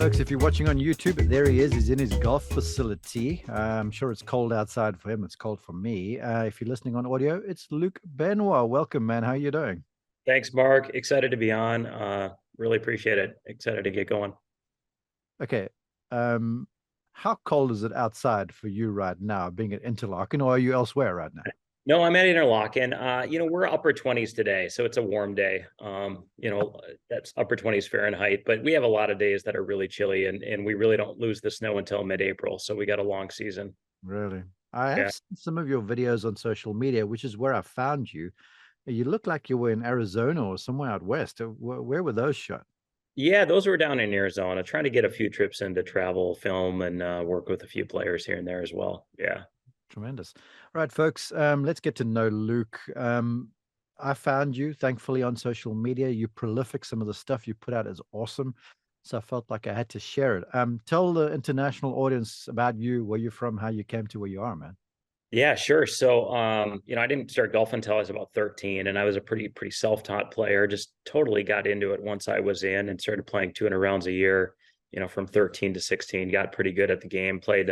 Folks, if you're watching on YouTube, there he is. He's in his golf facility. I'm sure it's cold outside for him. It's cold for me. If you're listening on audio, it's Luke Benoit. Welcome, man. How are you doing? Thanks, Mark. Excited to be on. Really appreciate it. Excited to get going. Okay. Um, how cold is it outside for you right now, being at Interlaken, or are you elsewhere right now? No, I'm at Interlaken. We're upper 20s today, so it's a warm day. That's upper 20s Fahrenheit, but we have a lot of days that are really chilly, and we really don't lose the snow until mid-April. So we got a long season. Really? I have Yeah. seen some of your videos on social media, which is where I found you. You look like you were in Arizona or somewhere out west. Where were those shot? Yeah, those were down in Arizona, trying to get a few trips into travel, film, and work with a few players here and there as well. Yeah. Tremendous. All right, folks, let's get to know Luke. I found you, thankfully, on social media. You're prolific. Some of the stuff you put out is awesome. So I felt like I had to share it. Tell the international audience about you, where you're from, how you came to where you are, man. Yeah, sure. So, I didn't start golf until I was about 13, and I was a pretty self-taught player. Just totally got into it once I was in and started playing 200 rounds a year. From 13 to 16, got pretty good at the game. Played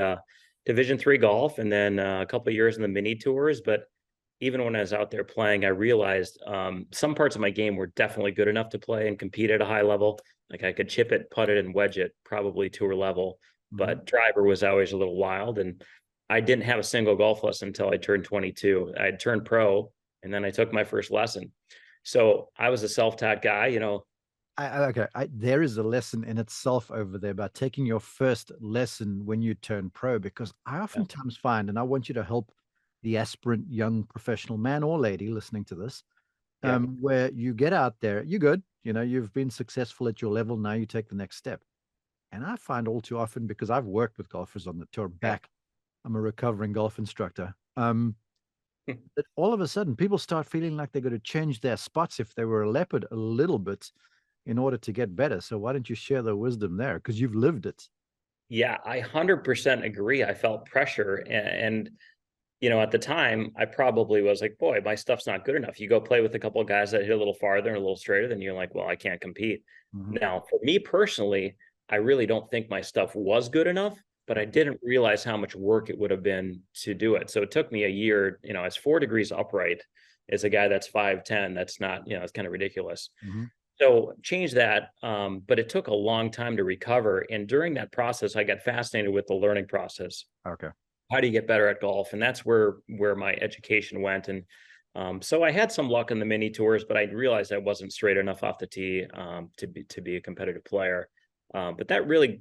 Division three golf, and then a couple of years in the mini tours. But even when I was out there playing, I realized some parts of my game were definitely good enough to play and compete at a high level. Like I could chip it, putt it, and wedge it, probably tour level. Mhm. But driver was always a little wild, and I didn't have a single golf lesson until I turned 22. I turned pro, and then I took my first lesson. So I was a self-taught guy. Okay, there is a lesson in itself over there about taking your first lesson when you turn pro, because I Yeah, oftentimes find, and I want you to help the aspirant young professional man or lady listening to this, yeah, where you get out there, you're good, you've been successful at your level, now you take the next step. And I find all too often, because I've worked with golfers on the tour yeah. back, I'm a recovering golf instructor, that all of a sudden people start feeling like they're going to change their spots if they were a leopard a little bit in order to get better. So why don't you share the wisdom there? Because you've lived it. Yeah, I 100% agree. I felt pressure. And at the time, I probably was like, boy, my stuff's not good enough. You go play with a couple of guys that hit a little farther and a little straighter, then you're like, well, I can't compete. Mhm. Now, for me personally, I really don't think my stuff was good enough, but I didn't realize how much work it would have been to do it. So it took me a year, it's 4 degrees upright as a guy that's 5'10. That's not, it's kind of ridiculous. Mhm. So change that. But it took a long time to recover. And during that process, I got fascinated with the learning process. Okay. How do you get better at golf? And that's where my education went. And so I had some luck in the mini tours, but I realized I wasn't straight enough off the tee to be a competitive player. But that really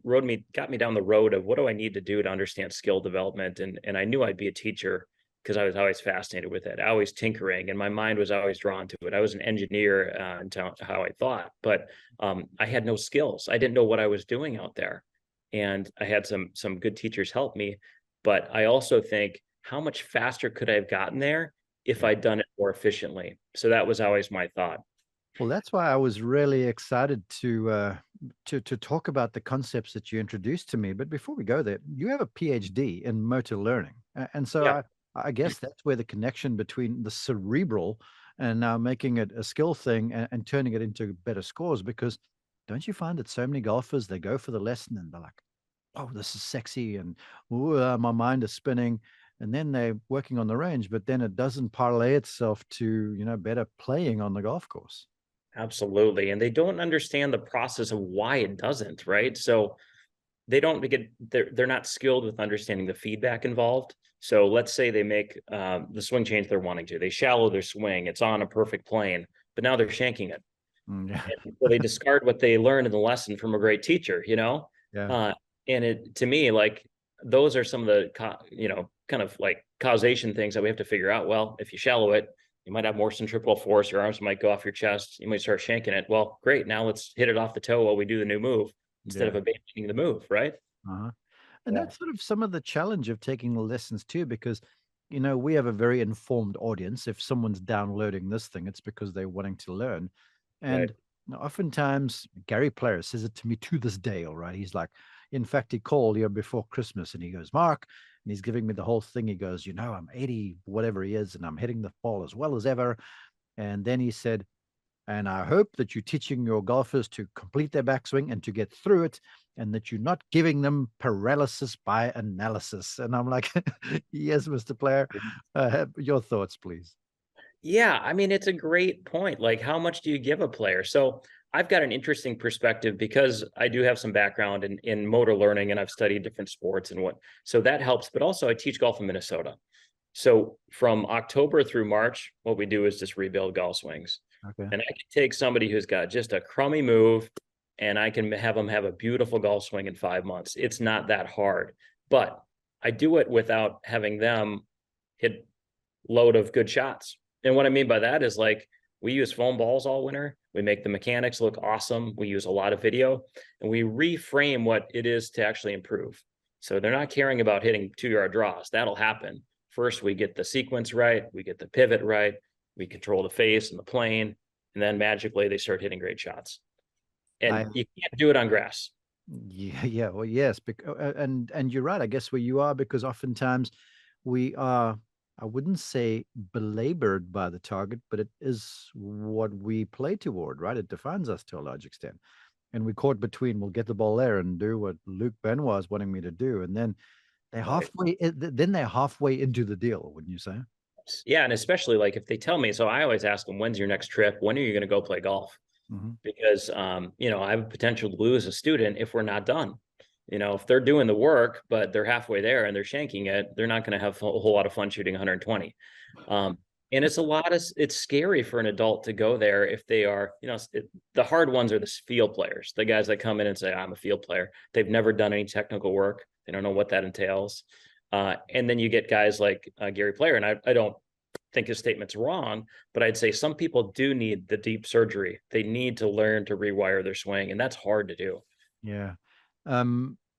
got me down the road of what do I need to do to understand skill development, and I knew I'd be a teacher because I was always fascinated with it, always tinkering, and my mind was always drawn to it. I was an engineer into how I thought, but I had no skills. I didn't know what I was doing out there, and I had some good teachers help me. But I also think, how much faster could I have gotten there if Yeah. I'd done it more efficiently? So that was always my thought. Well, that's why I was really excited to talk about the concepts that you introduced to me. But before we go there, you have a PhD in motor learning, and so Yeah. I guess that's where the connection between the cerebral and now making it a skill thing and turning it into better scores. Because don't you find that so many golfers, they go for the lesson and they're like, "Oh, this is sexy," and "Ooh, my mind is spinning," and then they're working on the range, but then it doesn't parlay itself to better playing on the golf course. Absolutely. And they don't understand the process of why it doesn't, right? So they don't get they're not skilled with understanding the feedback involved. So let's say they make the swing change they're wanting to. They shallow their swing. It's on a perfect plane, but now they're shanking it. Yeah. And so they discard what they learned in the lesson from a great teacher. Yeah. Uh, and it to me, like, those are some of the kind of like causation things that we have to figure out. Well, if you shallow it, you might have more centripetal force. Your arms might go off your chest. You might start shanking it. Well, great. Now let's hit it off the toe while we do the new move instead Yeah. of abandoning the move, right? Uh-huh. And Yeah. that's sort of some of the challenge of taking the lessons too, because we have a very informed audience. If someone's downloading this thing, it's because they're wanting to learn. Right. And oftentimes, Gary Player says it to me to this day. All right, he's like, in fact, he called here before Christmas, and he goes, "Mark," and he's giving me the whole thing. He goes, "I'm 80, whatever he is, and I'm hitting the ball as well as ever." And then he said, "And I hope that you're teaching your golfers to complete their backswing and to get through it. and that you're not giving them paralysis by analysis. And I'm like, yes, Mr. Player, your thoughts, please. Yeah, I mean, it's a great point. Like, how much do you give a player? So I've got an interesting perspective because I do have some background in motor learning and I've studied different sports and what, so that helps. But also I teach golf in Minnesota. So from October through March, what we do is just rebuild golf swings. Okay. And I can take somebody who's got just a crummy move and I can have them have a beautiful golf swing in 5 months. It's not that hard, but I do it without having them hit load of good shots. And what I mean by that is, like, we use foam balls all winter. We make the mechanics look awesome. We use a lot of video and we reframe what it is to actually improve. So they're not caring about hitting 2-yard draws. That'll happen. First, we get the sequence right. We get the pivot right. We control the face and the plane. And then magically they start hitting great shots. I And you can't do it on grass. Yeah, yeah, well, yes, and you're right, I guess, where you are, because oftentimes we are, I wouldn't say belabored by the target, but it is what we play toward, right? It defines us to a large extent. And we caught between, we'll get the ball there and do what Luke Benoit is wanting me to do. And then Right. then they're halfway into the deal, wouldn't you say? Yeah. And especially like if they tell me, so I always ask them, when's your next trip? When are you going to go play golf? Hmm. Because I have a potential to lose a student if we're not done. If they're doing the work, but they're halfway there and they're shanking it, they're not going to have a whole lot of fun shooting 120. And it's scary for an adult to go there if they are, the hard ones are the field players, the guys that come in and say, I'm a field player. They've never done any technical work. They don't know what that entails. And then you get guys like Gary Player, and I don't think his statement's wrong, but I'd say some people do need the deep surgery. They need to learn to rewire their swing, and that's hard to do. Yeah.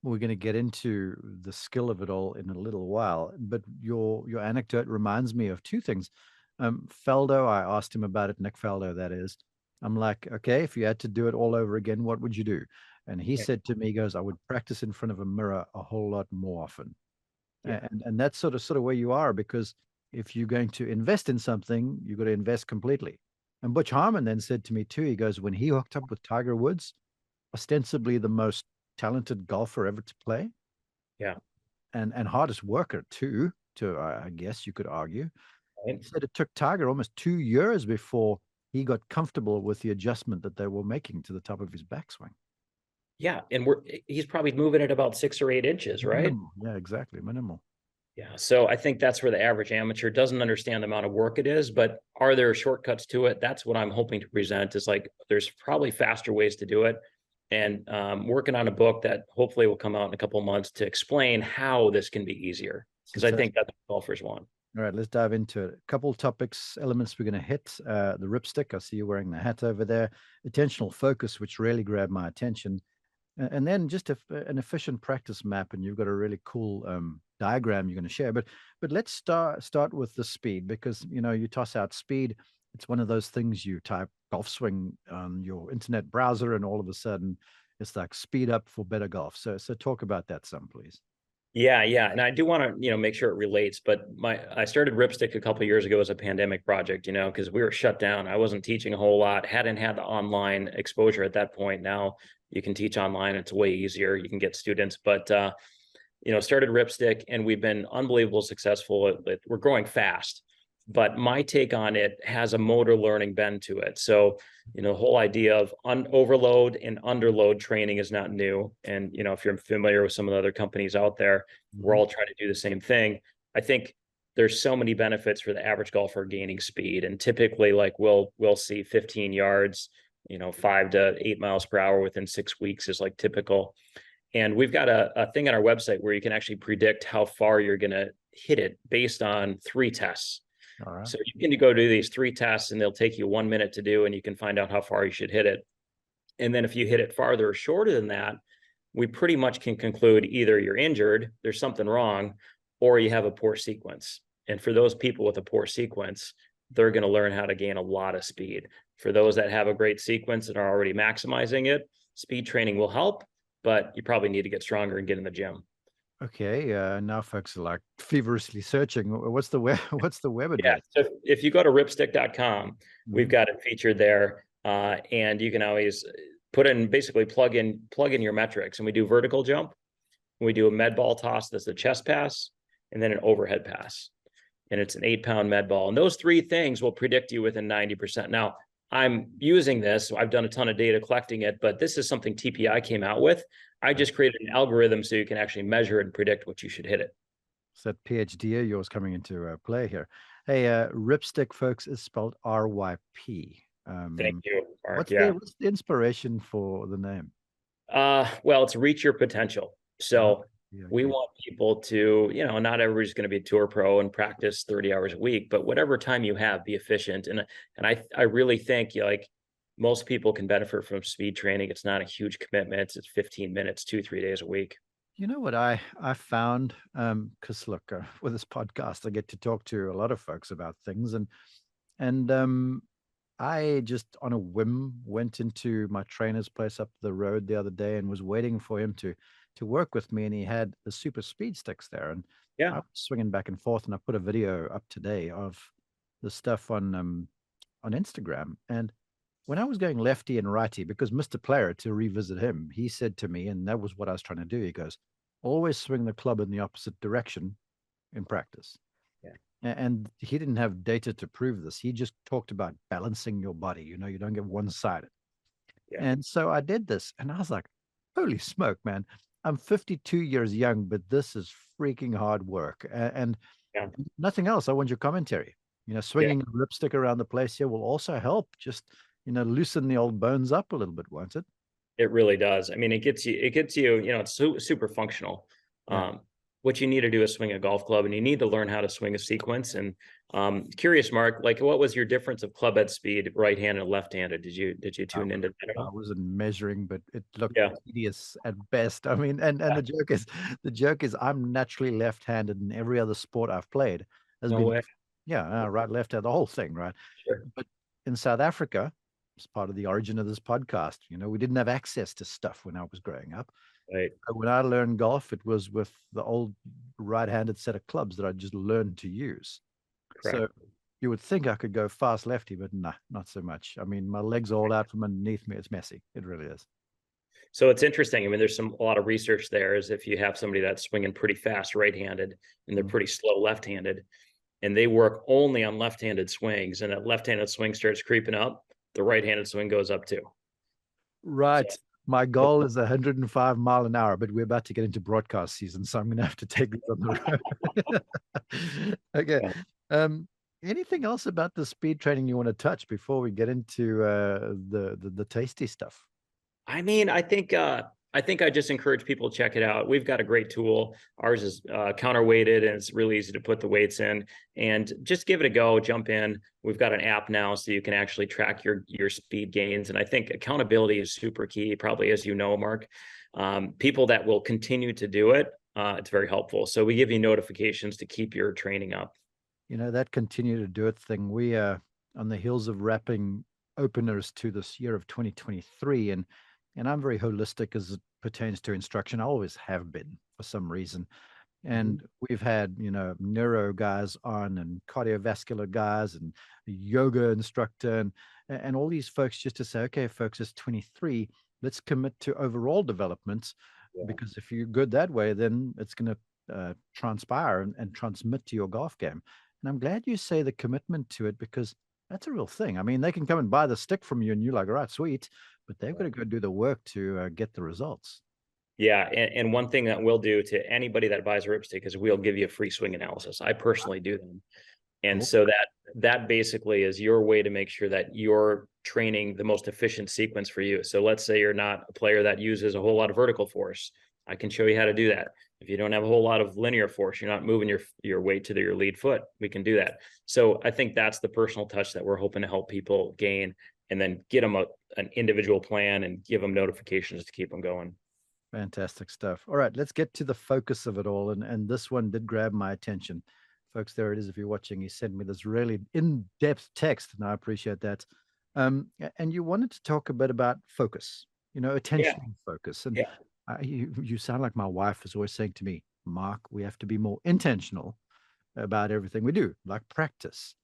We're going to get into the skill of it all in a little while, but your anecdote reminds me of two things. Faldo, I asked him about it, Nick Faldo, that is. I'm like, okay, if you had to do it all over again, what would you do? And he Yeah. said to me, he goes, I would practice in front of a mirror a whole lot more often. Yeah. And that's sort of where you are, because if you're going to invest in something, you've got to invest completely. And Butch Harmon then said to me too, he goes, when he hooked up with Tiger Woods, ostensibly the most talented golfer ever to play, Yeah. and hardest worker too, to I guess you could argue. Right. He said it took Tiger almost 2 years before he got comfortable with the adjustment that they were making to the top of his backswing. Yeah. And he's probably moving at about 6 or 8 inches, right? Minimal. Yeah, exactly. Minimal. Yeah. So I think that's where the average amateur doesn't understand the amount of work it is, but are there shortcuts to it? That's what I'm hoping to present, is like, there's probably faster ways to do it. And working on a book that hopefully will come out in a couple of months to explain how this can be easier, because I think Successful. that's what golfers want. All right, let's dive into it. A couple topics, elements we're going to hit. The ripstick. I see you wearing the hat over there. Attentional focus, which really grabbed my attention. And then just an efficient practice map, and you've got a really cool diagram you're going to share. But let's start with the speed, because you toss out speed. It's one of those things, you type golf swing on your internet browser, and all of a sudden it's like speed up for better golf. So talk about that some, please. Yeah, yeah, and I do want to, make sure it relates. But I started Ripstick a couple of years ago as a pandemic project, because we were shut down. I wasn't teaching a whole lot, hadn't had the online exposure at that point. Now you can teach online; it's way easier. You can get students, but started Ripstick, and we've been unbelievable successful. We're growing fast, but my take on it has a motor learning bend to it. So, the whole idea of overload and underload training is not new. And, if you're familiar with some of the other companies out there, we're Mhm. all trying to do the same thing. I think there's so many benefits for the average golfer gaining speed. And typically, like, we'll see 15 yards, 5 to 8 miles per hour within 6 weeks is like typical. And we've got a thing on our website where you can actually predict how far you're going to hit it based on 3 tests. All right. So you can go do these 3 tests, and they'll take you 1 minute to do, and you can find out how far you should hit it. And then if you hit it farther or shorter than that, we pretty much can conclude either you're injured, there's something wrong, or you have a poor sequence. And for those people with a poor sequence, they're going to learn how to gain a lot of speed. For those that have a great sequence and are already maximizing it, speed training will help, but you probably need to get stronger and get in the gym. Okay. Now folks are like feverishly searching. What's the web? What's the web Yeah. address? So if you go to ripstick.com, we've Mhm. got it featured there. And you can always, basically plug in your metrics, and we do vertical jump, we do a med ball toss, that's a chest pass, and then an overhead pass. And it's an 8-pound med ball. And those three things will predict you within 90%. Now, I'm using this, so I've done a ton of data collecting it, but this is something TPI came out with. I just created an algorithm so you can actually measure and predict what you should hit it. Is that PhD of yours coming into play here? Hey, Ripstick, folks, is spelled RYP. Thank you, Mark. What's Yeah. what's the inspiration for the name? Well, it's reach your potential. So Yeah, we okay. want people to, not everybody's going to be a tour pro and practice 30 hours a week, but whatever time you have, be efficient. And I really think like most people can benefit from speed training. It's not a huge commitment. It's 15 minutes, 2, 3 days a week. You know what I found? Because look, with this podcast, I get to talk to a lot of folks about things, and I just on a whim went into my trainer's place up the road the other day and was waiting for him to work with me, and he had the super speed sticks there, and I Yeah. was swinging back and forth, and I put a video up today of the stuff on Instagram, and when I was going lefty and righty, because Mr. Player, to revisit him, he said to me, and that was what I was trying to do. He goes, always swing the club in the opposite direction in practice. Yeah. And he didn't have data to prove this. He just talked about balancing your body. You don't get one sided. Yeah. And so I did this, and I was like, holy smoke, man. I'm 52 years young, but this is freaking hard work. And Yeah. nothing else. I want your commentary. Yeah. Swinging a lipstick around the place here will also help just, loosen the old bones up a little bit, won't it? It really does. I mean, it gets you, it's super functional. Yeah. What you need to do is swing a golf club, and you need to learn how to swing a sequence. And curious, Mark, like what was your difference of club head speed, right-handed and left-handed? Did you I, tune into that at I all? wasn't measuring, but it looked Yeah. tedious at best. I mean, and Yeah. the joke is I'm naturally left-handed, and every other sport I've played has No been, way. yeah, right, left-hand, the whole thing, right? Sure. But in South Africa, it's part of the origin of this podcast. We didn't have access to stuff when I was growing up. Right. When I learned golf, it was with the old right-handed set of clubs that I just learned to use. So Correct. you would think I could go fast lefty, but nah, not so much. I mean, my legs are all out from underneath me. It's messy. It really is. So it's interesting. I mean, there's a lot of research there. Is if you have somebody that's swinging pretty fast right-handed and they're Mm. pretty slow left-handed, and they work only on left-handed swings, and that left-handed swing starts creeping up, the right-handed swing goes up too. So Right. My goal is 105 mile an hour, but we're about to get into broadcast season, so I'm going to have to take this on the road. Okay. yeah. Um, Anything else about the speed training you want to touch before we get into the tasty stuff? I mean, I think I just encourage people to check it out. We've got a great tool. Ours is counterweighted, and it's really easy to put the weights in. And just give it a go. Jump in. We've got an app now, so you can actually track your speed gains. And I think accountability is super key. Probably, as you know, Mark, people that will continue to do it, it's very helpful. So we give you notifications to keep your training up. That continue to do it thing. We are on the heels of wrapping openers to this year of 2023, and I'm very holistic as it pertains to instruction. I always have been for some reason. Mhm. And we've had, neuro guys on and cardiovascular guys and a yoga instructor and all these folks just to say, okay, folks, it's 23. Let's commit to overall development Yeah. because if you're good that way, then it's going to transpire and transmit to your golf game. And I'm glad you say the commitment to it because that's a real thing. I mean, they can come and buy the stick from you and you're like, all right, sweet, but they've got to go do the work to get the results. Yeah, and one thing that we'll do to anybody that buys a ripstick is we'll give you a free swing analysis. I personally do them. And Cool. so that basically is your way to make sure that you're training the most efficient sequence for you. So let's say you're not a player that uses a whole lot of vertical force. I can show you how to do that. If you don't have a whole lot of linear force, you're not moving your weight to your lead foot, we can do that. So I think that's the personal touch that we're hoping to help people gain, and then get them an individual plan and give them notifications to keep them going. Fantastic stuff. All right, let's get to the focus of it all. And this one did grab my attention. Folks, there it is. If you're watching, he sent me this really in-depth text, and I appreciate that. And you wanted to talk a bit about focus, Yeah, attentional focus. And yeah, you sound like my wife is always saying to me, Mark, we have to be more intentional about everything we do, like practice.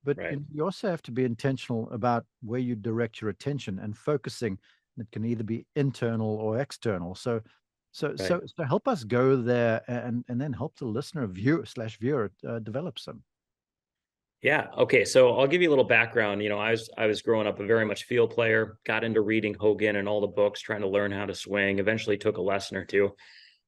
But right. you also have to be intentional about where you direct your attention and focusing It can either be internal or external. Right. So help us go there and then help the listener, viewer develop some. Yeah. Okay. So I'll give you a little background. I was growing up a very much field player, got into reading Hogan and all the books, trying to learn how to swing, eventually took a lesson or two,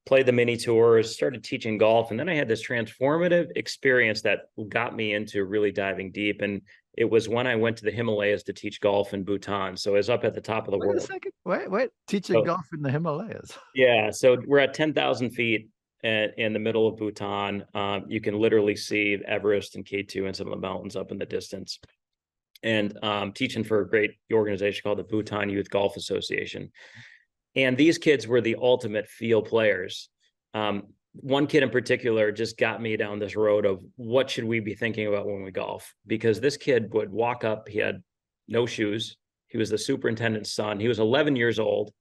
played the mini tours, started teaching golf. And then I had this transformative experience that got me into really diving deep. And it was when I went to the Himalayas to teach golf in Bhutan. So I was up at the top of the Wait a world. second. Wait. Teaching So golf in the Himalayas. yeah, so we're at 10,000 feet in the middle of Bhutan. You can literally see Everest and K2 and some of the mountains up in the distance. And teaching for a great organization called the Bhutan Youth Golf Association. And these kids were the ultimate field players. One kid in particular just got me down this road of what should we be thinking about when we golf? Because this kid would walk up, he had no shoes. He was the superintendent's son. He was 11 years old,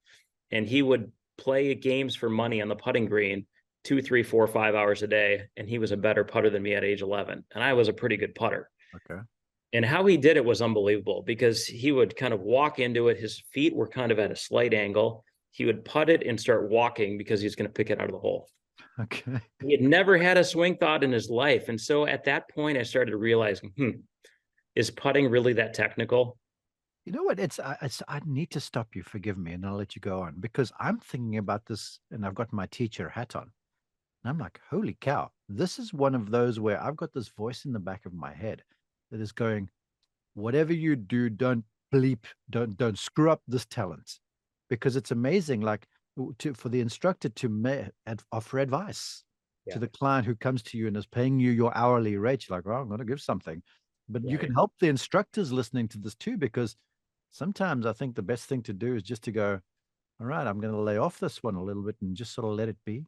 and he would play games for money on the putting green 2, 3, 4, 5 hours a day. And he was a better putter than me at age 11. And I was a pretty good putter. Okay. And how he did it was unbelievable because he would kind of walk into it. His feet were kind of at a slight angle. He would putt it and start walking because he's going to pick it out of the hole. Okay. He had never had a swing thought in his life. And so at that point, I started realizing, is putting really that technical? You know what? I need to stop you. Forgive me, and I'll let you go on because I'm thinking about this, and I've got my teacher hat on, and I'm like, holy cow! This is one of those where I've got this voice in the back of my head that is going, whatever you do, don't bleep, don't screw up this talent, because it's amazing. Like for the instructor to offer advice to Yeah. the client who comes to you and is paying you your hourly rate. You're like, well, I'm going to give something, but you can Right. help the instructors listening to this too, because sometimes I think the best thing to do is just to go, all right, I'm going to lay off this one a little bit and just sort of let it be.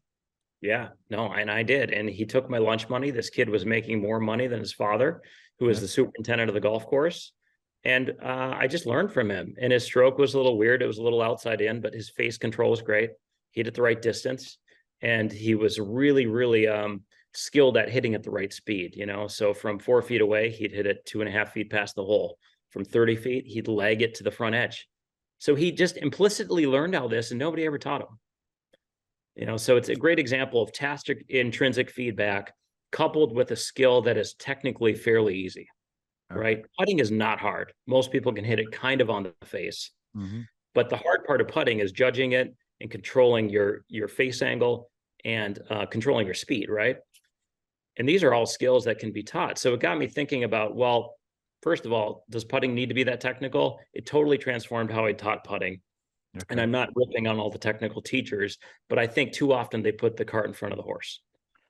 Yeah, no, and I did. And he took my lunch money. This kid was making more money than his father, who was Yeah. the superintendent of the golf course. And I just learned from him. And his stroke was a little weird. It was a little outside in, but his face control was great. He hit at the right distance. And he was really, really skilled at hitting at the right speed, So from 4 feet away, he'd hit it 2.5 feet past the hole. From 30 feet, he'd leg it to the front edge. So he just implicitly learned all this and nobody ever taught him. So it's a great example of tastic intrinsic feedback coupled with a skill that is technically fairly easy, Okay. right? Putting is not hard. Most people can hit it kind of on the face, Hmm. but the hard part of putting is judging it and controlling your face angle and controlling your speed, right? And these are all skills that can be taught. So it got me thinking about, well, first of all, does putting need to be that technical? It totally transformed how I taught putting. And Okay. I'm not ripping on all the technical teachers, but I think too often they put the cart in front of the horse.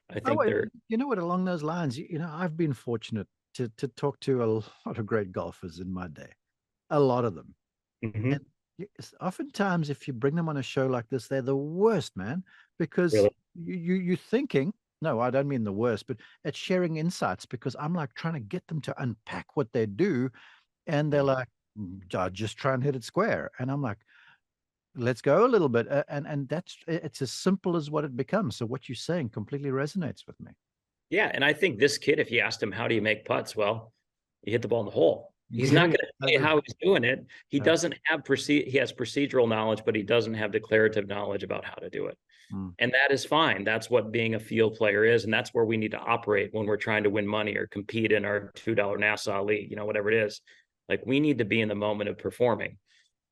I Oh, think they're you know what? Along those lines, I've been fortunate to talk to a lot of great golfers in my day, a lot of them. And Mhm. oftentimes, if you bring them on a show like this, they're the worst, man, because Really. you're thinking, no, I don't mean the worst, but at sharing insights, because I'm like trying to get them to unpack what they do, and they're Yeah. like, just try and hit it square," and I'm like, let's go a little bit, and it's as simple as what it becomes. So what you're saying completely resonates with me. Yeah, and I think this kid, if you asked him how do you make putts, well, you hit the ball in the hole. He's not He going to tell does you it. how he's doing it. He Yeah. doesn't have he has procedural knowledge, but he doesn't have declarative knowledge about how to do it. Mm. And that is fine. That's what being a field player is, and that's where we need to operate when we're trying to win money or compete in our $2 Nassau league, whatever it is. Like we need to be in the moment of performing.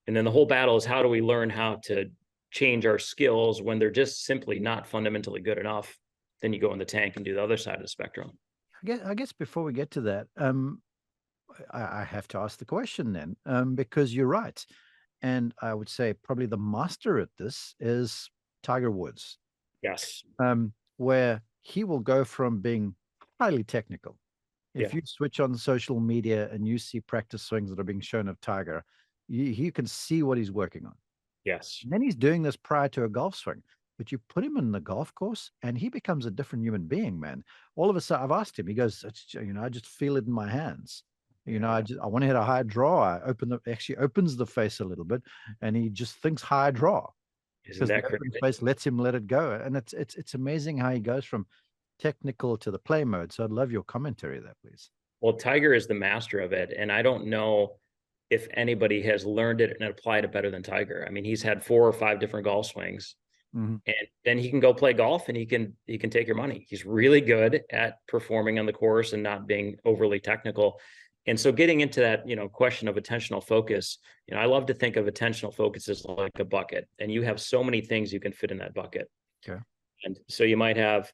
And then the whole battle is how do we learn how to change our skills when they're just simply not fundamentally good enough? Then you go in the tank and do the other side of the spectrum. I guess before we get to that, I have to ask the question then, because you're right. And I would say probably the master at this is Tiger Woods, Yes. where he will go from being highly technical. If Yeah. you switch on social media and you see practice swings that are being shown of Tiger, you can see what he's working on. Yes. And then he's doing this prior to a golf swing. But you put him in the golf course and he becomes a different human being, man. All of a sudden, I've asked him, he goes, I just feel it in my hands. Yeah. I want to hit a high draw. Actually opens the face a little bit and he just thinks high draw Isn't because the that open crazy? face lets him let it go. And it's amazing how he goes from technical to the play mode. So I'd love your commentary there, please. Well, Tiger is the master of it. And I don't know if anybody has learned it and applied it better than Tiger. I mean, he's had 4 or 5 different golf swings, Mhm. and then he can go play golf and he can take your money. He's really good at performing on the course and not being overly technical. And so getting into that, question of attentional focus, I love to think of attentional focus as like a bucket, and you have so many things you can fit in that bucket. Okay. And so you might have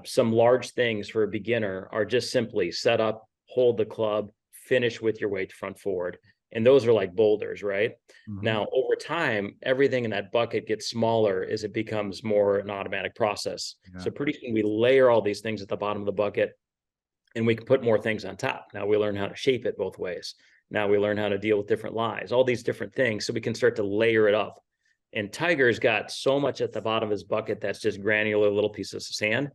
some large things for a beginner are just simply set up, hold the club, finish with your weight front forward. And those are like boulders, right? Mhm. Now, over time, everything in that bucket gets smaller as it becomes more an automatic process. Yeah. So pretty soon we layer all these things at the bottom of the bucket and we can put more things on top. Now we learn how to shape it both ways. Now we learn how to deal with different lies, all these different things. So we can start to layer it up. And Tiger's got so much at the bottom of his bucket that's just granular little pieces of sand,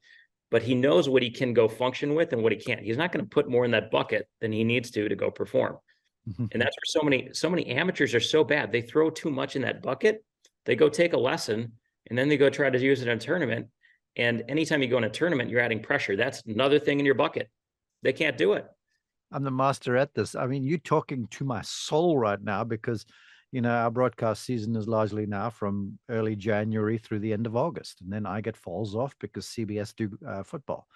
but he knows what he can go function with and what he can't. He's not going to put more in that bucket than he needs to go perform. And that's where so many amateurs are so bad. They throw too much in that bucket. They go take a lesson and then they go try to use it in a tournament. And anytime you go in a tournament, you're adding pressure. That's another thing in your bucket. They can't do it. I'm the master at this. I mean, you're talking to my soul right now because, our broadcast season is largely now from early January through the end of August. And then I get falls off because CBS do football.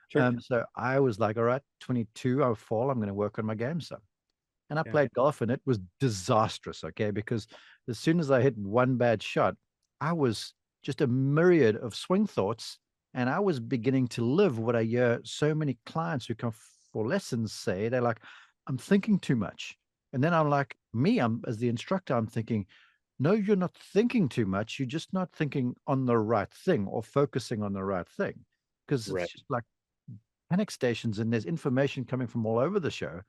Sure. So I was like, all right, 22, I fall. I'm going to work on my game some. And I Yeah. played golf and it was disastrous. Okay. Because as soon as I hit one bad shot, I was just a myriad of swing thoughts. And I was beginning to live what I hear so many clients who come for lessons say. They're like, I'm thinking too much. And then I'm like, I'm as the instructor, I'm thinking, no, you're not thinking too much. You're just not thinking on the right thing or focusing on the right thing. Because it's Right. just like panic stations and there's information coming from all over the show.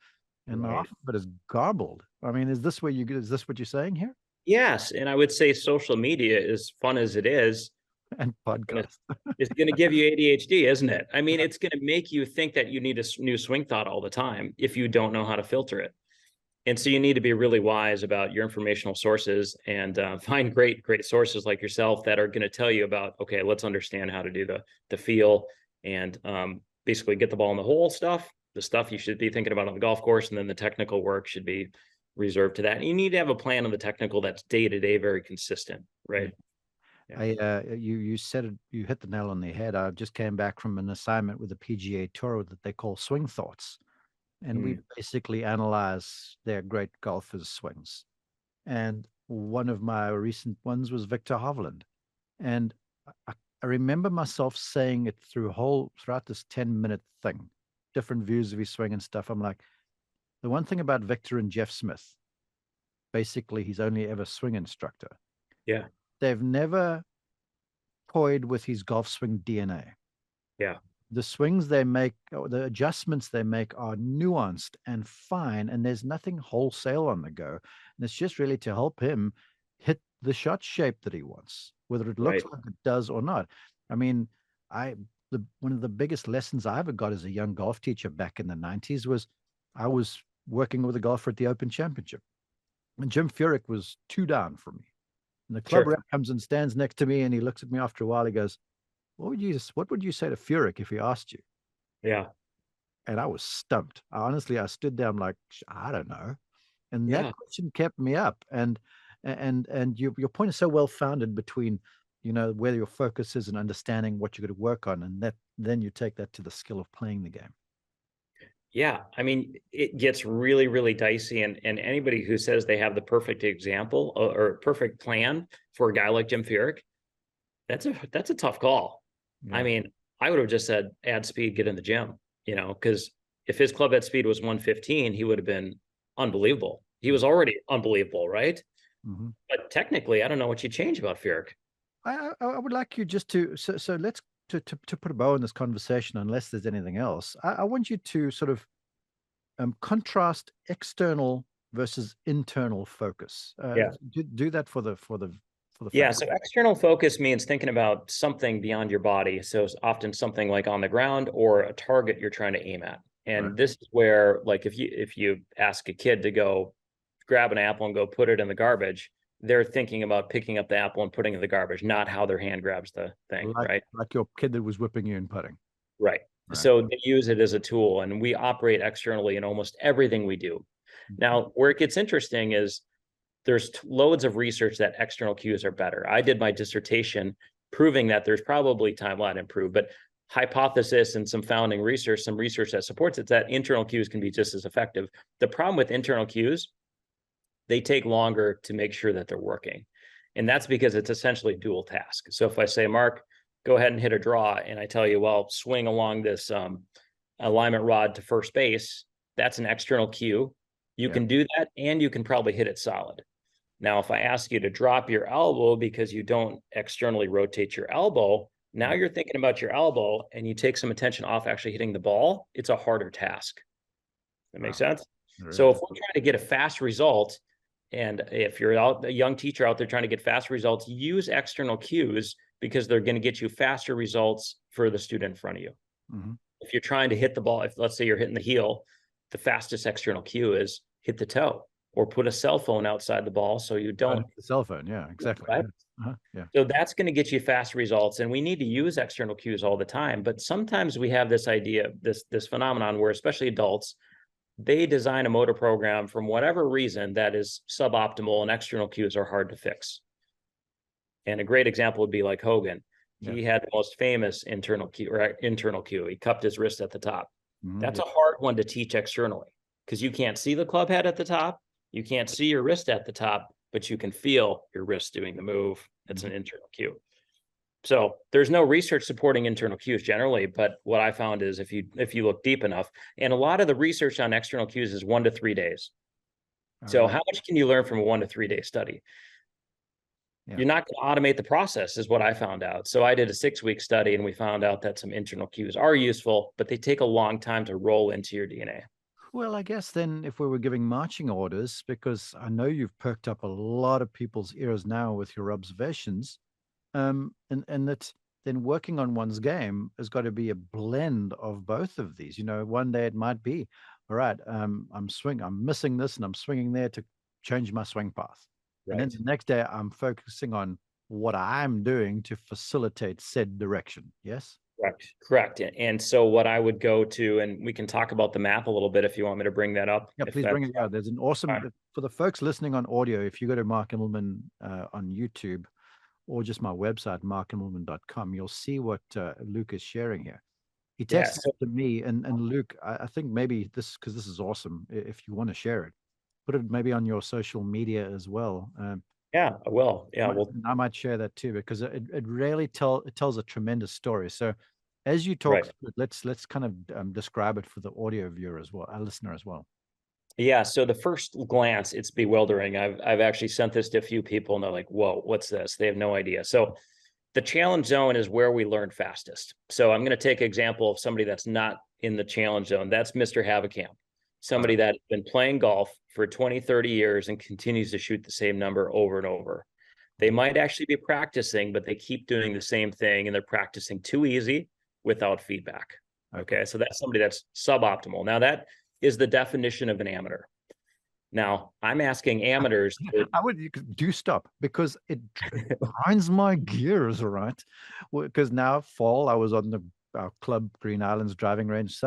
And Right. half of it is garbled. I mean, is this what you're saying here? Yes. And I would say social media, as fun as it is, And gonna- podcast. it's going to give you ADHD, isn't it? I mean, it's going to make you think that you need a new swing thought all the time if you don't know how to filter it. And so you need to be really wise about your informational sources and find great sources like yourself that are going to tell you about, okay, let's understand how to do the feel and basically get the ball in the hole stuff, the stuff you should be thinking about on the golf course, and then the technical work should be reserved to that. And you need to have a plan on the technical that's day to day, very consistent, right? Yeah. You said it, you hit the nail on the head. I just came back from an assignment with the PGA Tour that they call swing thoughts. And we Mm. basically analyze their great golfers' swings. And one of my recent ones was Victor Hovland. And I remember myself saying it throughout this 10-minute thing, different views of his swing and stuff. I'm like, the one thing about Victor and Jeff Smith, basically, he's only ever swing instructor. Yeah. They've never toyed with his golf swing DNA. Yeah. The swings they make, or the adjustments they make are nuanced and fine, and there's nothing wholesale on the go. And it's just really to help him hit the shot shape that he wants, whether it looks Right. like it does or not. I mean, one of the biggest lessons I ever got as a young golf teacher back in the 90s was I was working with a golfer at the Open Championship. And Jim Furyk was 2 down from me. And the club Sure. rep comes and stands next to me and he looks at me after a while. He goes, what would you say to Furyk if he asked you? Yeah. And I was stumped. I stood there. I'm like, I don't know. And that Yeah. question kept me up. And your point is so well founded between, where your focus is and understanding what you're going to work on. And then you take that to the skill of playing the game. Yeah. I mean, it gets really, really dicey. And anybody who says they have the perfect example or perfect plan for a guy like Jim Furyk, that's a tough call. Yeah. I mean, I would have just said add speed, get in the gym, because if his club head speed was 115, he would have been unbelievable. He was already unbelievable, right? Mm-hmm. But technically, I don't know what you change about Furyk. I would like you just so let's to put a bow on this conversation, unless there's anything else. I want you to sort of contrast external versus internal focus. Yeah. Do that for the Yeah. fans. So external focus means thinking about something beyond your body. So it's often something like on the ground or a target you're trying to aim at. Right. And this is where, like, if you ask a kid to go grab an apple and go put it in the garbage, they're thinking about picking up the apple and putting it in the garbage, not how their hand grabs the thing, right? Like your kid that was whipping you and putting. Right. Right. So they use it as a tool, and we operate externally in almost everything we do. Now, where it gets interesting is there's loads of research that external cues are better. I did my dissertation proving that there's probably timeline improved, but hypothesis and some founding research, some research that supports it, that internal cues can be just as effective. The problem with internal cues, they take longer to make sure that they're working. And that's because it's essentially dual task. So if I say, Mark, go ahead and hit a draw, and I tell you, well, swing along this alignment rod to first base, that's an external cue. You can do that, and you can probably hit it solid. Now, if I ask you to drop your elbow because you don't externally rotate your elbow, now you're thinking about your elbow and you take some attention off actually hitting the ball, it's a harder task. That makes sense? Really? So if we're trying to get a fast result, and if you're a young teacher out there trying to get fast results, use external cues because they're going to get you faster results for the student in front of you. If you're trying to hit the ball, if let's say you're hitting the heel, the fastest external cue is hit the toe or put a cell phone outside the ball so you don't. The cell phone, yeah, exactly. Right? Yeah. So that's going to get you fast results, and we need to use external cues all the time. But sometimes we have this idea, this phenomenon where, especially adults, they design a motor program from whatever reason that is suboptimal, and external cues are hard to fix. And a great example would be like Hogan. He had the most famous internal cue. He cupped his wrist at the top. That's a hard one to teach externally because you can't see the club head at the top. You can't see your wrist at the top, but you can feel your wrist doing the move. That's an internal cue. So there's no research supporting internal cues generally, but what I found is if you look deep enough, and a lot of the research on external cues is 1 to 3 days. So how much can you learn from a 1 to 3 day study? You're not going to automate the process, is what I found out. So I did a 6-week study, and we found out that some internal cues are useful, but they take a long time to roll into your DNA. Well, I guess then if we were giving marching orders, because I know you've perked up a lot of people's ears now with your observations, and that then working on one's game has got to be a blend of both of these. One day it might be, all right, I'm missing this and I'm swinging there to change my swing path. And then the next day I'm focusing on what I'm doing to facilitate said direction. Yes? Correct. And so what I would go to, and we can talk about the map a little bit if you want me to bring that up. Yeah, please bring it out. There's an awesome, for the folks listening on audio, if you go to Mark Immelman on YouTube or just my website, markimmelman.com, you'll see what Luke is sharing here. He texted to me, and Luke, I think maybe because this is awesome, if you want to share it, put it maybe on your social media as well. Yeah, I will. Yeah, I might share that too, because it really tells a tremendous story. So as you talk, let's kind of describe it for the audio viewer as well, our listener as well. Yeah, so the first glance, it's bewildering. I've actually sent this to a few people, and they're like, whoa, what's this? They have no idea. So the challenge zone is where we learn fastest. So I'm going to take an example of somebody that's not in the challenge zone. That's Mr. Haverkamp, somebody that's been playing golf for 20, 30 years and continues to shoot the same number over and over. They might actually be practicing, but they keep doing the same thing, and they're practicing too easy without feedback. Okay, so that's somebody that's suboptimal. Now, that is the definition of an amateur. Now, I'm asking amateurs. Do stop, because it grinds my gears, right? Because now fall, I was on our club Green Islands driving range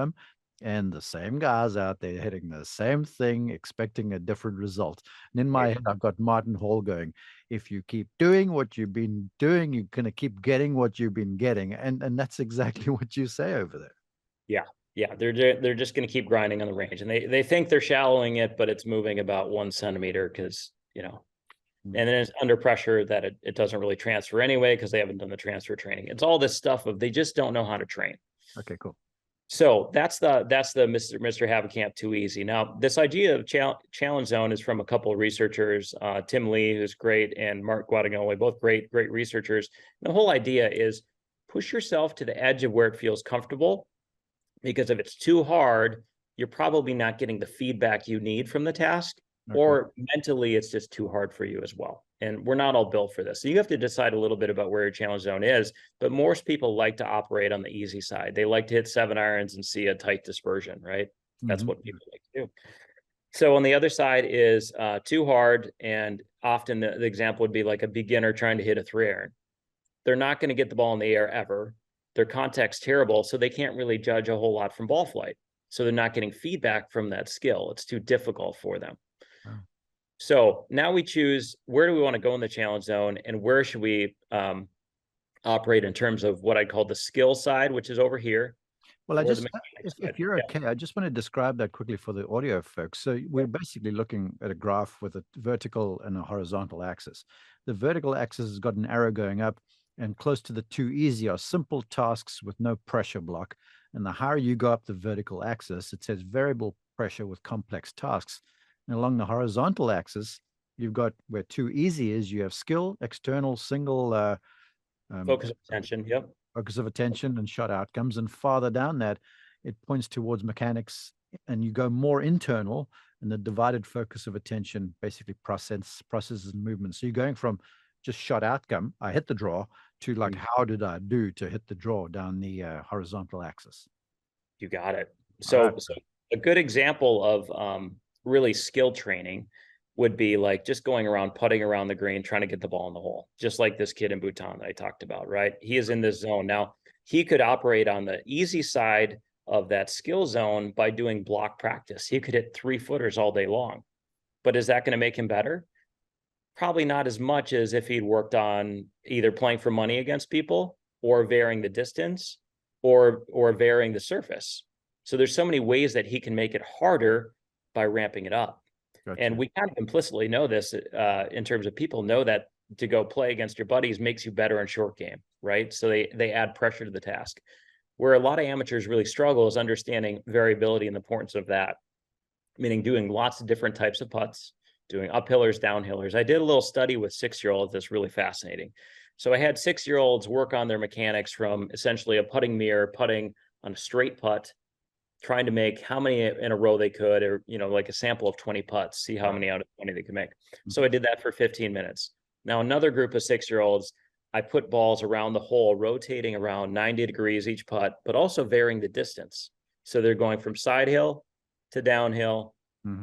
and the same guys out there hitting the same thing, expecting a different result. And in my head, I've got Martin Hall going, if you keep doing what you've been doing, you're going to keep getting what you've been getting. And that's exactly what you say over there. Yeah, they're just going to keep grinding on the range, and they think they're shallowing it, but it's moving about 1 centimeter because, and then it's under pressure that it doesn't really transfer anyway because they haven't done the transfer training. It's all this stuff of they just don't know how to train. Okay, cool. So that's the Mr. Haverkamp too easy. Now, this idea of challenge zone is from a couple of researchers, Tim Lee, who's great, and Mark Guadagnoli, both great researchers. And the whole idea is push yourself to the edge of where it feels comfortable, because if it's too hard, you're probably not getting the feedback you need from the task, or mentally it's just too hard for you as well. And we're not all built for this. So you have to decide a little bit about where your challenge zone is, but most people like to operate on the easy side. They like to hit 7 irons and see a tight dispersion, right? That's what people like to do. So on the other side is too hard, and often the example would be like a beginner trying to hit a 3 iron. They're not going to get the ball in the air ever. Their contact's terrible, so they can't really judge a whole lot from ball flight. So they're not getting feedback from that skill. It's too difficult for them. Oh. So now we choose, where do we want to go in the challenge zone, and where should we operate in terms of what I call the skill side, which is over here, Well, or the mechanics if side. you're Yeah. okay, I just want to describe that quickly for the audio folks. So we're basically looking at a graph with a vertical and a horizontal axis. The vertical axis has got an arrow going up, and close to the too easy are simple tasks with no pressure block. And the higher you go up the vertical axis, it says variable pressure with complex tasks. And along the horizontal axis, you've got where too easy is, you have skill, external, single, um, Focus of attention. Yep. focus of attention and shot outcomes. And farther down that, it points towards mechanics, and you go more internal, and the divided focus of attention basically processes and movements. So you're going from just shot outcome, I hit the draw, to like, how did I do to hit the draw down the horizontal axis? You got it. All right. So a good example of really skill training would be like just going around, putting around the green, trying to get the ball in the hole, just like this kid in Bhutan that I talked about, right? He is in this zone. Now, he could operate on the easy side of that skill zone by doing block practice. He could hit 3-footers all day long. But is that going to make him better? Probably not as much as if he'd worked on either playing for money against people, or varying the distance, or varying the surface. So there's so many ways that he can make it harder by ramping it up. Gotcha. And we kind of implicitly know this in terms of people know that to go play against your buddies makes you better in short game, right? So they add pressure to the task. Where a lot of amateurs really struggle is understanding variability and the importance of that, meaning doing lots of different types of putts, doing uphillers, downhillers. I did a little study with 6-year-olds that's really fascinating. So I had 6-year-olds work on their mechanics from essentially a putting mirror, putting on a straight putt, trying to make how many in a row they could, or, like a sample of 20 putts, see how many out of 20 they could make. So I did that for 15 minutes. Now, another group of 6-year-olds, I put balls around the hole, rotating around 90 degrees each putt, but also varying the distance. So they're going from side hill to downhill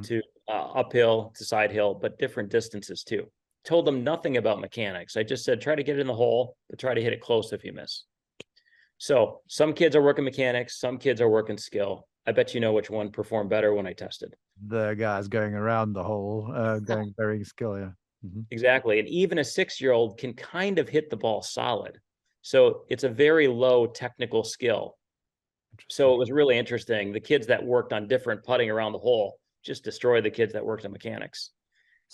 to uphill to side hill, but different distances too. Told them nothing about mechanics. I just said, try to get it in the hole, but try to hit it close if you miss. So some kids are working mechanics, some kids are working skill. I bet you know which one performed better when I tested. The guys going around the hole, going varying skill, yeah. Exactly. And even a 6-year-old can kind of hit the ball solid. So it's a very low technical skill. So it was really interesting. The kids that worked on different putting around the hole just destroyed the kids that worked on mechanics.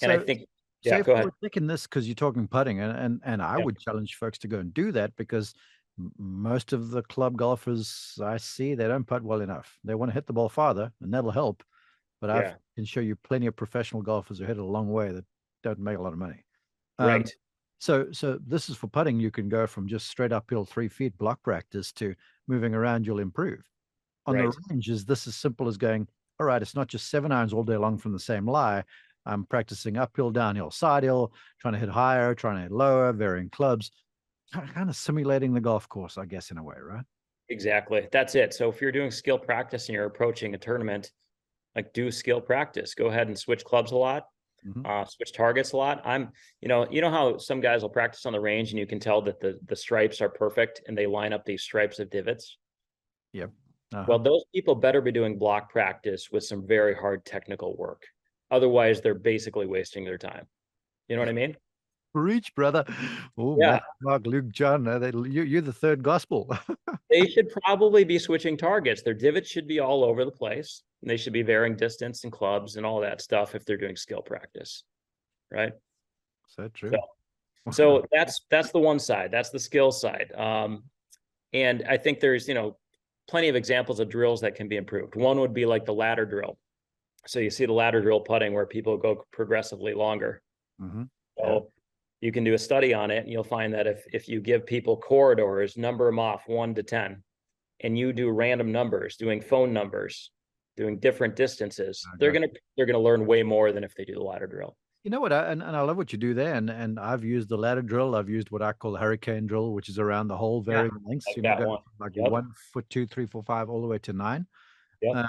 And I So, think, so yeah, if go we're ahead. taking this because you're talking putting, and I Yeah. would challenge folks to go and do that, because most of the club golfers I see, they don't putt well enough. They want to hit the ball farther, and that'll help. But I Yeah. can show you plenty of professional golfers who hit it a long way that don't make a lot of money. Right. So this is for putting. You can go from just straight uphill 3 feet block practice to moving around. You'll improve. On the Right. ranges, this is simple as going, all right, it's not just 7 irons all day long from the same lie. I'm practicing uphill, downhill, side hill, trying to hit higher, trying to hit lower, varying clubs, kind of simulating the golf course, I guess, in a way, right? Exactly. That's it. So if you're doing skill practice and you're approaching a tournament, like, do skill practice. Go ahead and switch clubs a lot, switch targets a lot. You know how some guys will practice on the range and you can tell that the stripes are perfect and they line up these stripes of divots. Yep. Well, those people better be doing block practice with some very hard technical work. Otherwise, they're basically wasting their time. You know what I mean? Preach, brother. Oh, Yeah. Matt, Mark, Luke, John, you're the third gospel. They should probably be switching targets. Their divots should be all over the place. And they should be varying distance and clubs and all that stuff if they're doing skill practice. Right. So true. So that's the one side. That's the skill side. And I think there's, plenty of examples of drills that can be improved. One would be like the ladder drill. So you see the ladder drill putting where people go progressively longer. So you can do a study on it, and you'll find that if you give people corridors, number them off 1 to 10, and you do random numbers, doing phone numbers, doing different distances, they're gonna learn way more than if they do the ladder drill. You know what? And I love what you do there. And I've used the ladder drill. I've used what I call the hurricane drill, which is around the whole Yeah, varying lengths. like You know, that going one. from like Yep. 1 foot, 2, 3, 4, 5, all the way to 9. Yep.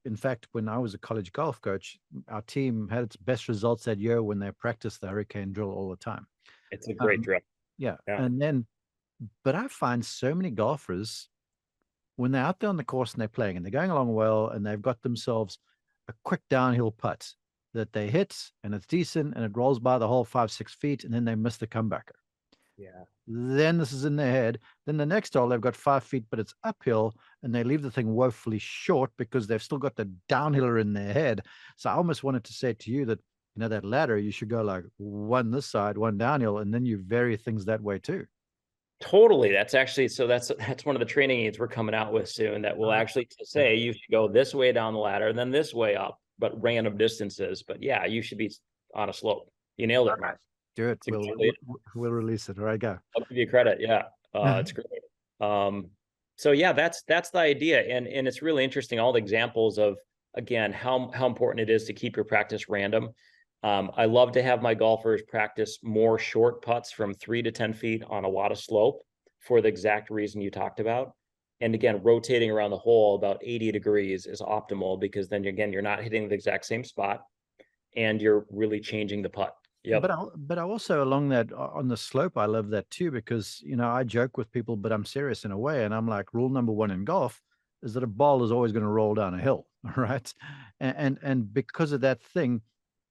In fact, when I was a college golf coach, our team had its best results that year when they practiced the hurricane drill all the time. It's a great drill. Yeah. Yeah. And then, but I find so many golfers when they're out there on the course and they're playing and they're going along well and they've got themselves a quick downhill putt that they hit and it's decent and it rolls by the hole 5, 6 feet and then they miss the comebacker. Yeah. Then this is in their head. Then the next hole, they've got 5 feet, but it's uphill, and they leave the thing woefully short because they've still got the downhiller in their head. So I almost wanted to say to you that, that ladder, you should go like one this side, one downhill, and then you vary things that way too. Totally. That's actually, so that's one of the training aids we're coming out with soon that will actually say you should go this way down the ladder and then this way up, but random distances. But yeah, you should be on a slope. You nailed it, Mark. Do it. We'll release it. All right, go. I'll give you credit. Yeah. It's great. So yeah, that's the idea. And it's really interesting, all the examples of, again, how important it is to keep your practice random. I love to have my golfers practice more short putts from 3 to 10 feet on a lot of slope for the exact reason you talked about. And again, rotating around the hole about 80 degrees is optimal because then again, you're not hitting the exact same spot and you're really changing the putt. Yep. But I also along that on the slope, I love that too because I joke with people, but I'm serious in a way, and I'm like, rule number one in golf is that a ball is always going to roll down a hill, right? And because of that thing,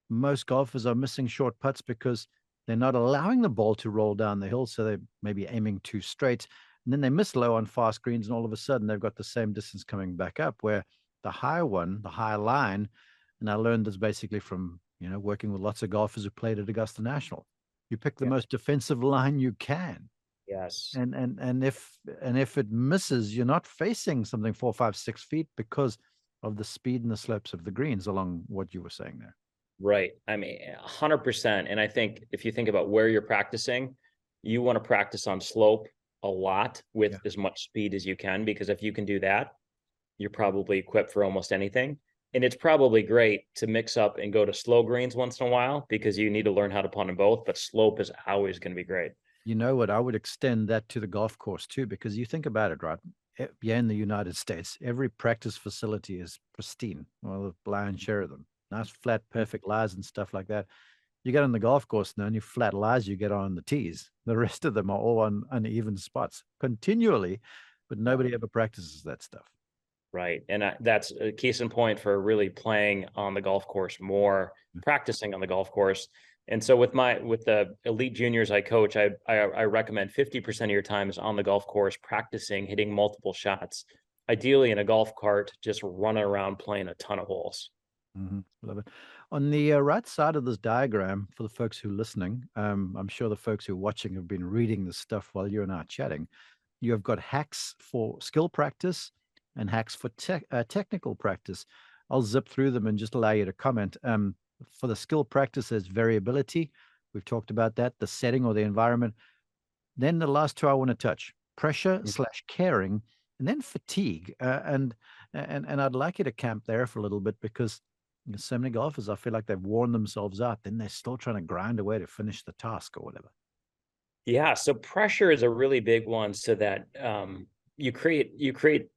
most golfers are missing short putts because they're not allowing the ball to roll down the hill, so they're maybe aiming too straight, and then they miss low on fast greens, and all of a sudden they've got the same distance coming back up. Where the high line, and I learned this basically from working with lots of golfers who played at Augusta National. You pick the most defensive line you can. Yes. And if it misses, you're not facing something 4, 5, 6 feet because of the speed and the slopes of the greens along what you were saying there. Right. I mean, 100%. And I think if you think about where you're practicing, you want to practice on slope a lot with as much speed as you can, because if you can do that, you're probably equipped for almost anything. And it's probably great to mix up and go to slow greens once in a while because you need to learn how to putt on both, but slope is always going to be great. You know what? I would extend that to the golf course too, because you think about it, right? Yeah, in the United States, every practice facility is pristine. Well, the lion's share of them. Nice, flat, perfect lies and stuff like that. You get on the golf course now, and you flat lies you get on the tees. The rest of them are all on uneven spots continually, but nobody ever practices that stuff. Right. And that's a case in point for really playing on the golf course more, practicing on the golf course. And so with the elite juniors I coach, I recommend 50% of your time is on the golf course, practicing, hitting multiple shots, ideally in a golf cart, just running around playing a ton of holes. Love it. On the right side of this diagram, for the folks who are listening, I'm sure the folks who are watching have been reading this stuff while you and I are chatting. You have got hacks for skill practice and hacks for technical practice. I'll zip through them and just allow you to comment. For the skill practice, there's variability. We've talked about that, the setting or the environment. Then the last two I want to touch: pressure / caring, and then fatigue. And I'd like you to camp there for a little bit because so many golfers, I feel like they've worn themselves out. Then they're still trying to grind away to finish the task or whatever. Yeah. So pressure is a really big one, so that you create,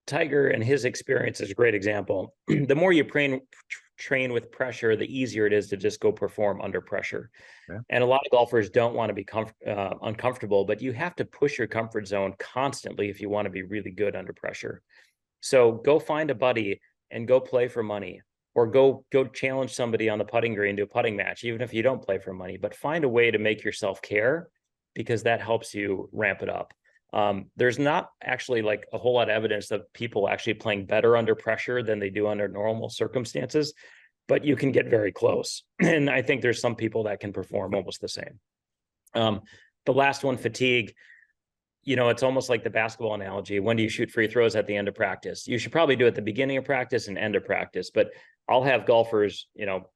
Tiger and his experience is a great example. The more you train with pressure, the easier it is to just go perform under pressure. Yeah. And a lot of golfers don't want to be uncomfortable, but you have to push your comfort zone constantly if you want to be really good under pressure. So go find a buddy and go play for money, or go challenge somebody on the putting green to a putting match, even if you don't play for money, but find a way to make yourself care, because that helps you ramp it up. There's not actually like a whole lot of evidence of people actually playing better under pressure than they do under normal circumstances, but you can get very close. And I think there's some people that can perform almost the same. The last one, fatigue, it's almost like the basketball analogy. When do you shoot free throws? At the end of practice. You should probably do it at the beginning of practice and end of practice, but I'll have golfers,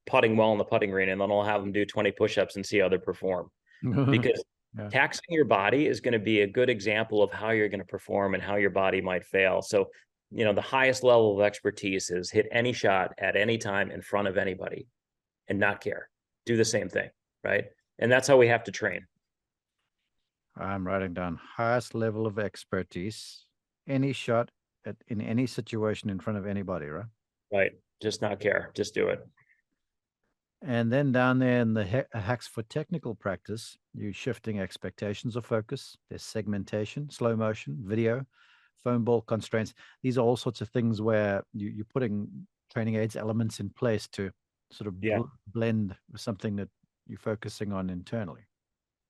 putting well in the putting green, and then I'll have them do 20 push-ups and see how they perform. Because taxing your body is going to be a good example of how you're going to perform and how your body might fail. So, the highest level of expertise is hit any shot at any time in front of anybody and not care. Do the same thing, right? And that's how we have to train. I'm writing down highest level of expertise, any shot in any situation in front of anybody, right? Right. Just not care. Just do it. And then down there in the hacks for technical practice, you're shifting expectations of focus. There's segmentation, slow motion, video, foam ball constraints. These are all sorts of things where you're putting training aids elements in place to sort of Yeah. blend with something that you're focusing on internally.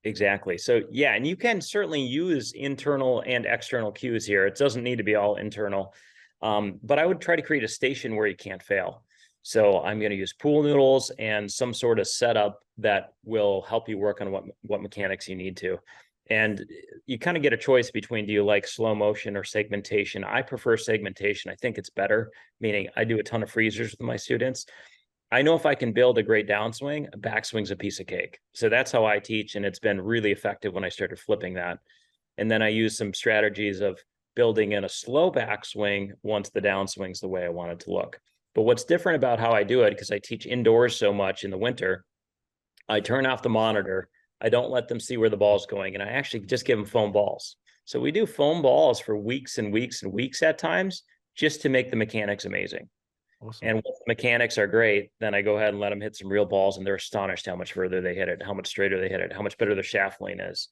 Exactly. So yeah, and you can certainly use internal and external cues here. It doesn't need to be all internal. But I would try to create a station where you can't fail. So I'm going to use pool noodles and some sort of setup that will help you work on what mechanics you need to. And you kind of get a choice between, do you like slow motion or segmentation? I prefer segmentation. I think it's better, meaning I do a ton of freezers with my students. I know if I can build a great downswing, a backswing's a piece of cake. So that's how I teach, and it's been really effective when I started flipping that. And then I use some strategies of building in a slow backswing once the downswing's the way I want it to look. But what's different about how I do it, because I teach indoors so much in the winter, I turn off the monitor. I don't let them see where the ball's going, and I actually just give them foam balls. So we do foam balls for weeks and weeks and weeks at times, just to make the mechanics amazing. Awesome. And once the mechanics are great, then I go ahead and let them hit some real balls, and they're astonished how much further they hit it, how much straighter they hit it, how much better the shaft lane is.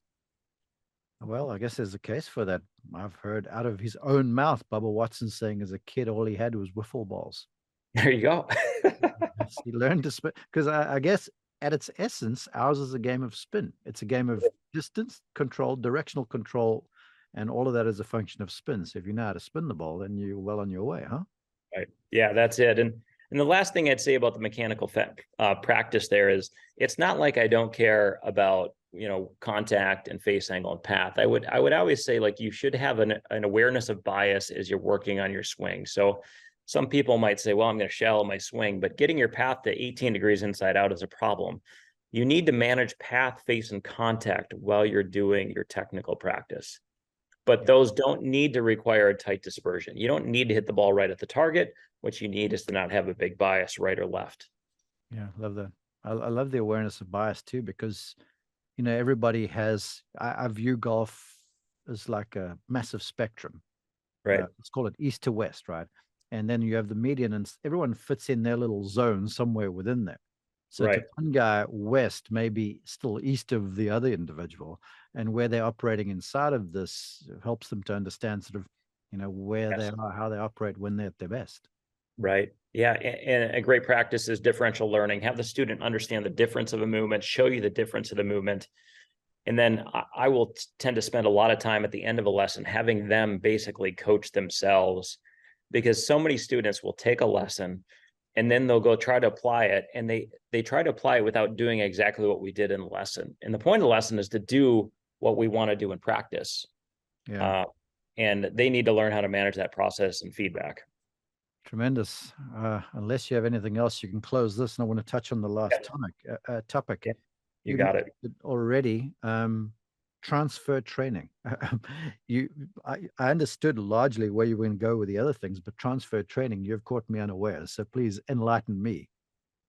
Well, I guess there's a case for that. I've heard out of his own mouth, Bubba Watson saying as a kid, all he had was wiffle balls. There you go. Yes, he learned to spin because I guess at its essence, ours is a game of spin. It's a game of distance control, directional control, and all of that is a function of spin. So if you know how to spin the ball, then you're well on your way, huh? Right. Yeah, that's it. And the last thing I'd say about the mechanical practice there is, it's not like I don't care about, contact and face angle and path. I would always say, like, you should have an awareness of bias as you're working on your swing. So some people might say, well, I'm going to shallow my swing, but getting your path to 18 degrees inside out is a problem. You need to manage path, face, and contact while you're doing your technical practice. But those don't need to require a tight dispersion. You don't need to hit the ball right at the target. What you need is to not have a big bias right or left. Yeah, love that. I love the awareness of bias too, because everybody has. I view golf as like a massive spectrum. Right. Let's call it east to west, right? And then you have the median, and everyone fits in their little zone somewhere within there. So to Right. one guy, west may be still east of the other individual, and where they're operating inside of this helps them to understand sort of, where they Yes. are, how they operate when they're at their best. Right. Yeah. And a great practice is differential learning. Have the student understand the difference of a movement, show you the difference of the movement. And then I will tend to spend a lot of time at the end of a lesson having them basically coach themselves, because so many students will take a lesson and then they'll go try to apply it, and they try to apply it without doing exactly what we did in the lesson. And the point of the lesson is to do what we want to do in practice. Yeah, And they need to learn how to manage that process and feedback. tremendous. Unless you have anything else, you can close this. And I want to touch on the last Yeah. topic. Yeah, you You got it. mentioned it already. Transfer training. I understood largely where you were going to go with the other things, but transfer training, you've caught me unaware. So please enlighten me.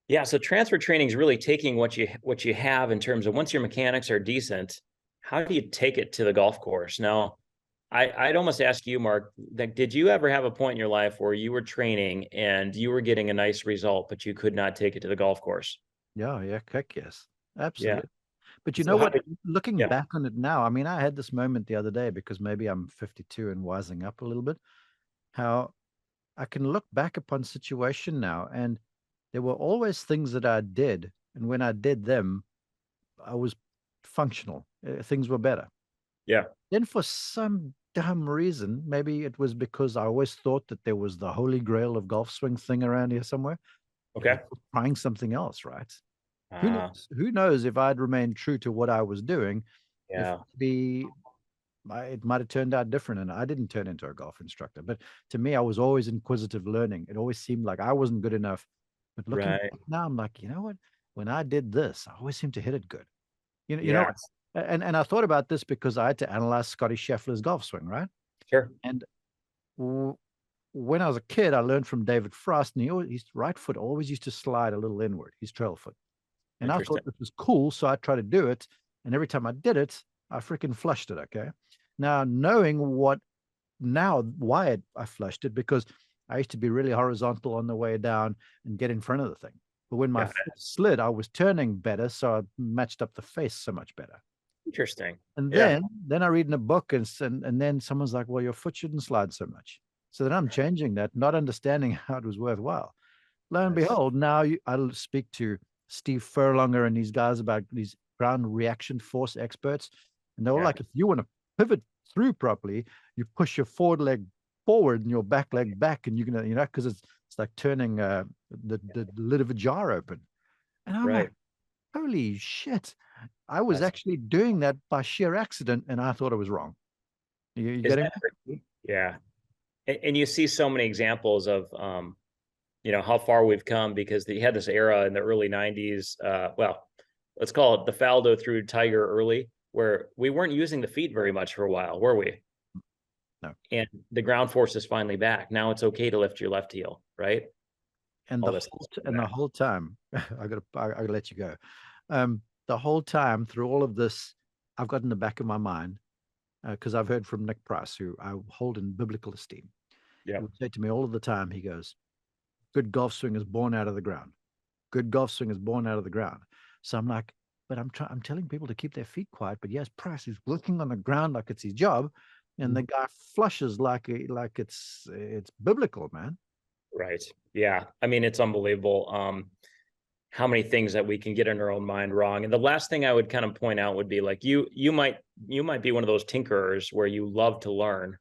Yeah, so transfer training is really taking what you have in terms of, once your mechanics are decent, how do you take it to the golf course? Now, I'd almost ask you, Mark, that did you ever have a point in your life where you were training and you were getting a nice result, but you could not take it to the golf course? Yeah, yeah, heck yes. Yeah. Absolutely. But you know So how what? did, Looking yeah, back on it now, I mean, I had this moment the other day because maybe I'm 52 and wising up a little bit. How I can look back upon situation now, and there were always things that I did, and when I did them, I was functional. Things were better. yeah, Then for some dumb reason, maybe it was because I always thought that there was the holy grail of golf swing thing around here somewhere. I okay. was trying something else, right? Who Uh, knows? Who knows if I'd remained true to what I was doing, if yeah, maybe it might have turned out different, and I didn't turn into a golf instructor. But to me, I was always inquisitive learning. It always seemed like I wasn't good enough. But looking right. back now, I'm like, you know what? When I did this, I always seemed to hit it good. You know, Yeah, and I thought about this because I had to analyze Scotty Scheffler's golf swing, right? sure. And w- when I was a kid, I learned from David Frost, and his right foot always used to slide a little inward, his trail foot. And I thought Interesting. it was cool, so I tried to do it. And every time I did it, I freaking flushed it. Okay. Now, knowing why I flushed it, because I used to be really horizontal on the way down and get in front of the thing. But when my Got foot it. slid, I was turning better, so I matched up the face so much better. Interesting. And Yeah. then I read in a book and then someone's like, well, your foot shouldn't slide so much. So then I'm changing that, not understanding how it was worthwhile. Lo and That's behold, now I'll speak to Steve Furlonger and these guys about these ground reaction force experts. And they're all yeah. like, if you want to pivot through properly, you push your forward leg forward and your back leg back, and you're gonna, because it's like turning the lid of a jar open. And I'm like, Right. holy shit. I was That's actually doing that by sheer accident and I thought I was wrong. You is getting that me? crazy? Yeah. And you see so many examples of how far we've come because you had this era in the early 90s. Well, let's call it the Faldo through Tiger early, where we weren't using the feet very much for a while, were we? No. And the ground force is finally back. Now it's okay to lift your left heel, right? And All this is the back. whole time, I gotta let you go. The whole time through all of this, I've got in the back of my mind, because I've heard from Nick Price, who I hold in biblical esteem. He Yep. would say to me all of the time, he goes, good golf swing is born out of the ground. Good golf swing is born out of the ground. So I'm like, but I'm telling people to keep their feet quiet. But yes, Price is working on the ground like it's his job, and the guy flushes like it's biblical, man. Right. Yeah. I mean, it's unbelievable. How many things that we can get in our own mind wrong. And the last thing I would kind of point out would be like you might be one of those tinkerers where you love to learn.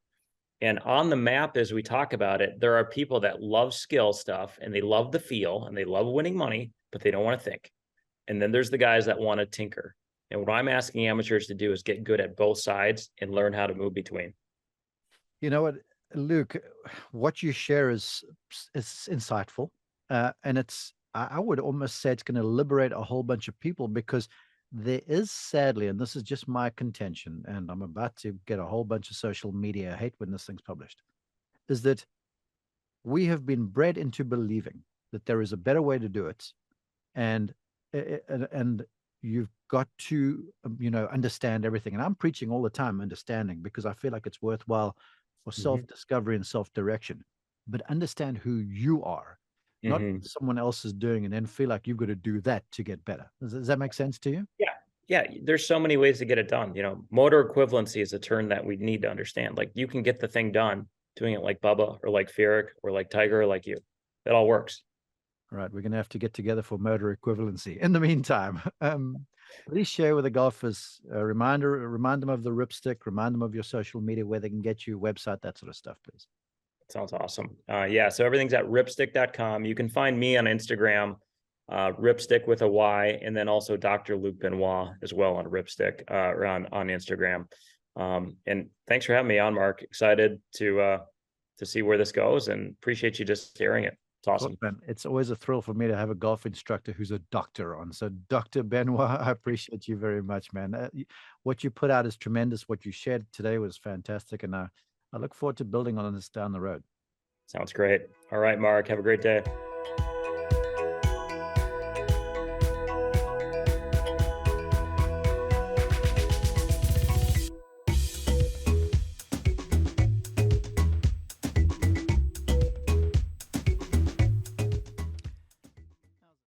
And on the map, as we talk about it, there are people that love skill stuff and they love the feel and they love winning money, but they don't want to think. And then there's the guys that want to tinker. And what I'm asking amateurs to do is get good at both sides and learn how to move between. You know what, Luke? What you share is insightful, and I would almost say it's going to liberate a whole bunch of people because there is sadly, and this is just my contention, and I'm about to get a whole bunch of social media hate when this thing's published, is that we have been bred into believing that there is a better way to do it, and and you've got to understand everything. And I'm preaching all the time understanding because I feel like it's worthwhile for Mm-hmm. self-discovery and self-direction. But understand who you are, not Mm-hmm. what someone else is doing, and then feel like you've got to do that to get better. Does that make sense to you? Yeah. Yeah. There's so many ways to get it done. Motor equivalency is a term that we need to understand. Like you can get the thing done doing it like Bubba or like Ferric or like Tiger or like you. It all works. All right, we're going to have to get together for motor equivalency. In the meantime, please share with the golfers remind them of the ripstick, remind them of your social media, where they can get you, website, that sort of stuff, please. Sounds awesome. Yeah, so everything's at ripstick.com. You can find me on Instagram, ripstick with a Y, and then also Dr. Luke Benoit as well on ripstick or on Instagram. And thanks for having me on, Mark. Excited to see where this goes and appreciate you just sharing it. It's Cool, awesome. man. It's always a thrill for me to have a golf instructor who's a doctor on. So, Dr. Benoit, I appreciate you very much, man. What you put out is tremendous. What you shared today was fantastic. And I look forward to building on this down the road. Sounds great. All right, Mark. Have a great day.